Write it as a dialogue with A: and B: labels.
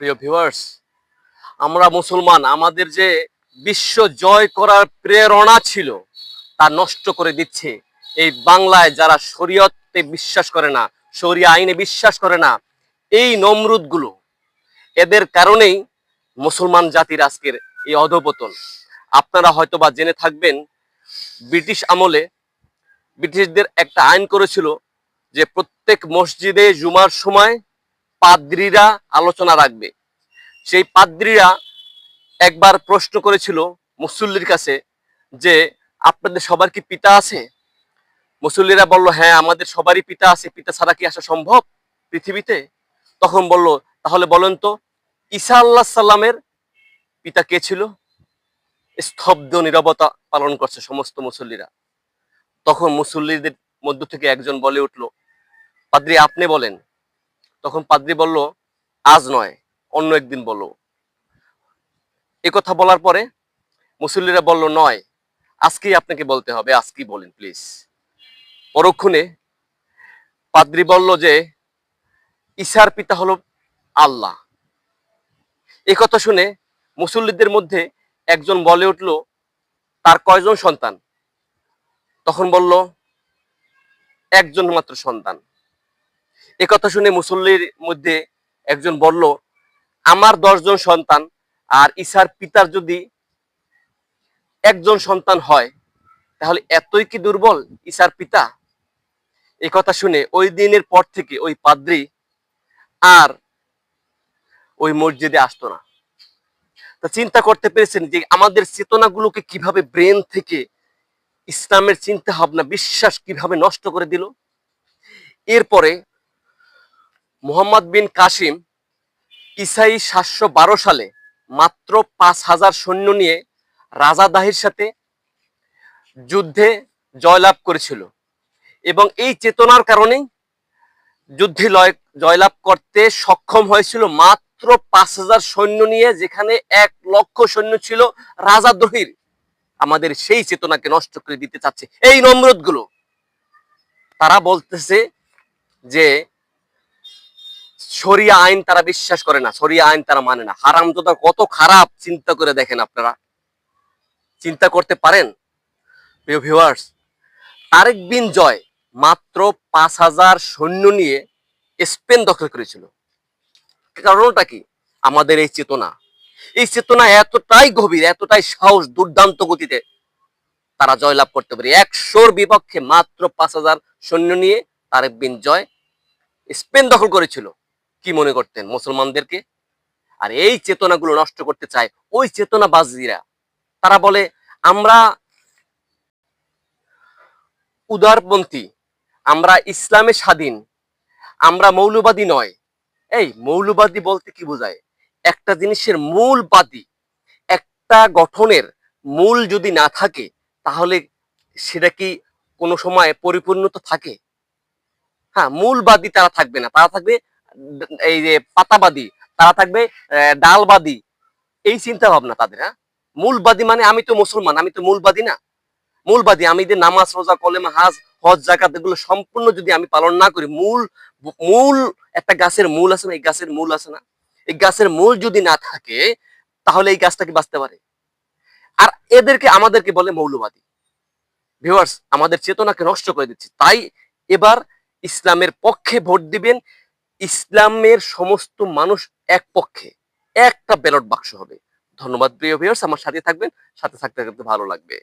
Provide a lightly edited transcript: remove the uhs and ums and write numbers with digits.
A: প্রিয় ভিউয়ার্স, আমরা মুসলমান, আমাদের যে বিশ্ব জয় করার প্রেরণা ছিল তা নষ্ট করে দিচ্ছে এই বাংলায় যারা শরীয়তে বিশ্বাস করে না, শরিয়া আইনে বিশ্বাস করে না, এই নমরুদগুলো। এদের কারণেই মুসলমান জাতির আজকের এই অধপতন। আপনারা হয়তোবা জেনে থাকবেন, ব্রিটিশ আমলে ব্রিটিশদের একটা আইন করেছিল যে প্রত্যেক মসজিদে জুমার সময় পাদ্রীরা আলোচনা রাখবে। সেই পাদ্রীরা একবার প্রশ্ন করেছিল মুসল্লির কাছে যে আপনাদের সবার কি পিতা আছে? মুসল্লিরা বলল, হ্যাঁ আমাদের সবারই পিতা আছে, পিতা ছাড়া কি আসা সম্ভব পৃথিবীতে? তখন বলল, তাহলে বলেন তো ঈসা আল্লাহ সাল্লামের পিতা কে ছিল? স্তব্ধ নীরবতা পালন করছে সমস্ত মুসল্লিরা। তখন মুসল্লিদের মধ্য থেকে একজন বলে উঠল, পাদ্রী আপনি বলেন। তখন পাদ্রী বলল, আজ নয়, অন্য একদিন বলো। এ কথা বলার পরে মুসল্লিরা বলল, নয়, আজকেই আপনাকে বলতে হবে, আজকেই বলেন প্লিজ। পরক্ষণে পাদ্রী বলল যে ঈসার পিতা হলো আল্লাহ। এ কথা শুনে মুসল্লিদের মধ্যে একজন বলে উঠল, তার কয়জন সন্তান? তখন বলল, একজন মাত্র সন্তান। এ কথা শুনে মুসল্লির মধ্যে একজন বলল, আমার 10 জন সন্তান, আর ঈসার পিতার যদি একজন সন্তান হয় তাহলে এতই কি দুর্বল ঈসার পিতা? এই কথা শুনে ওই দিনের পর থেকে ওই পাদ্রী আর ওই মসজিদে আসতো না। তা চিন্তা করতে পেরেছেন যে আমাদের চেতনাগুলোকে কিভাবে ব্রেন থেকে ইসলামের চিন্তা ভাবনা বিশ্বাস কিভাবে নষ্ট করে দিল। এরপরে মুহাম্মদ বিন কাসিম ইসাই 712 সালে মাত্র 5000 সৈন্য নিয়ে রাজা দাহির সাথে যুদ্ধে জয়লাভ করেছিল, এবং এই চেতনার কারণেই যুদ্ধে জয়লাভ করতে সক্ষম হয়েছিল মাত্র 5000 সৈন্য নিয়ে, যেখানে 1,00,000 সৈন্য ছিল রাজাদ্রোহীর। আমাদের সেই চেতনাকে নষ্ট করে দিতে চাচ্ছে এই নমরুদ গুলো। তারা বলতেছে যে শরিয়া আইন তারা বিশ্বাস করে না, শরিয়া আইন তারা মানে না। হারামজাদা কত খারাপ, চিন্তা করে দেখেন। আপনারা চিন্তা করতে পারেন প্রিয় ভিউয়ার্স, তারেক বিন জয় মাত্র 5000 সৈন্য নিয়ে স্পেন দখল করেছিল। কারণটা কি? আমাদের এই চেতনা। এই চেতনা এতটাই গভীর, এতটাই সাহস, দুর্দান্ত গতিতে তারা জয়লাভ করতে পারে। 100-র বিপক্ষে মাত্র 5000 সৈন্য নিয়ে তারেক বিন জয় স্পেন দখল করেছিল। কি মনে করতেন মুসলমানদেরকে? আর এই চেতনাগুলো নষ্ট করতে চায় ওই চেতনাবাজীরা। তারা বলে আমরা উদারপন্থী, আমরা ইসলামে স্বাধীন, আমরা মৌলবাদী নয়। এই মৌলবাদী বলতে কি বোঝায়? একটা জিনিসের মূলবাদী, একটা গঠনের মূল যদি না থাকে তাহলে সেটা কি কোনো সময় পরিপূর্ণতা থাকে? হ্যাঁ, মূলবাদী তারা থাকবে না, তারা থাকবে এই যে পাতাবাদী, তারা থাকবে ডালবাদী। এই চিন্তা ভাবনা তাদের। হ্যাঁ, মূলবাদী মানে আমি তো মুসলমান, আমি তো মূলবাদী না। মূলবাদী আমি যে নামাজ রোজা কলেমা হাজ হজ জাকাত এগুলো সম্পূর্ণ যদি আমি পালন না করি, মূল মূল একটা গাছের মূল আছে না, এই গাছের মূল আছে না, এই গাছের মূল যদি না থাকে তাহলে এই গাছটা কি বাঁচতে পারে? আর এদেরকে আমাদেরকে বলে মৌলবাদী। ভিউয়ার্স, আমাদের চেতনাকে নষ্ট করে দিচ্ছে। তাই এবার ইসলামের পক্ষে ভোট দিবেন। ইসলামের সমস্ত মানুষ এক পক্ষে, একটা ব্যালট বাক্স হবে। ধন্যবাদ প্রিয় ভিউয়ার্স, আমার সাথে থাকবেন, সাথে থাকতে থাকতে ভালো লাগবে।